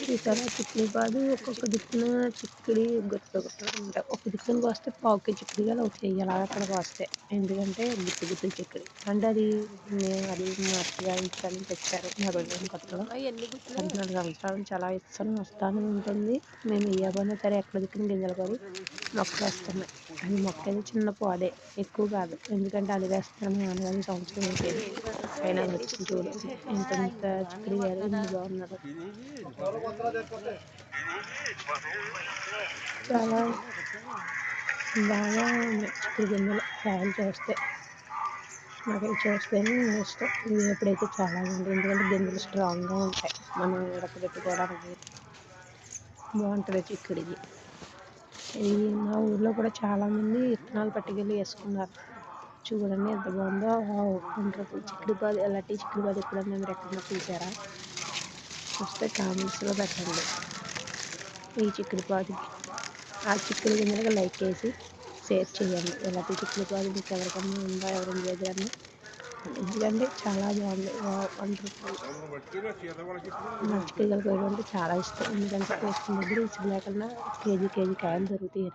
చూసారా చిక్కుడు పాదు ఒక్కొక్క దిక్కున చిక్కుడి గుత్తులు ఉంటాయి. ఒక దిక్కున కోస్తే పావుకి చిక్కుడుగా ఒక చెయ్యాలి అక్కడ కోస్తే, ఎందుకంటే గుత్తులు చిక్కుడు అంటే అది మా అత్తగారి ఇంటికాడ తెచ్చారు మా రోజు కొత్తలో 14 సంవత్సరాల నుంచి అలా ఇస్తాను వస్తానే ఉంటుంది. మేము ఇవ్వబోయినా సరే ఎక్కడ దిక్కున గింజలు పడి మొక్కలు వస్తున్నాయి. అది మొక్క అయితే చిన్న పాదే ఎక్కువ కాదు, ఎందుకంటే అది వేస్తాను మా నాన్నగారి సంవత్సరం వచ్చేది అయినా వచ్చింది. చూడండి ఎంత చిక్కుడు గారు ఎన్ని బాగున్నారు. చాలా బాగా ఉన్నాయి చిక్కుడు గింజలు కాయలు చూస్తే, నాకు అవి చూస్తేనే ఇష్టం. ఇవి ఎప్పుడైతే చాలా ఉంటుంది, ఎందుకంటే గింజలు స్ట్రాంగ్గా ఉంటాయి, మనం ఉడకబెట్టుకోవడానికి బాగుంటుంది చిక్కుడికి. ఇది మా ఊర్లో కూడా చాలామంది విత్తనాలు పట్టుకెళ్ళి వేసుకున్నారు. చూడండి ఎంత బాగుందో. వండర్ఫుల్ చిక్కుడు పాదు. ఎలాంటి చిక్కుడు పాదు ఎప్పుడన్నా మీరు ఎక్కడన్నా చూసారా? చూస్తే కామెంట్స్లో పెట్టండి. ఈ చిక్కుడు పాదుకి ఆ చిక్కుడు గింజలకు లైక్ చేసి షేర్ చేయండి. ఎలాంటి చిక్కుడు పాదు మీకు ఎవరికన్నా ఉందా, ఎవరైనా దగ్గరన్నా? ఎందుకంటే చాలా బాగుంది, వండర్ఫుల్. నాకు తీగలు కోయడం అంటే చాలా ఇష్టం, ఎందుకంటే కోసుకున్న దగ్గర ఇసుక లేకుండా కేజీ కాయలు దొరుకుతాయి.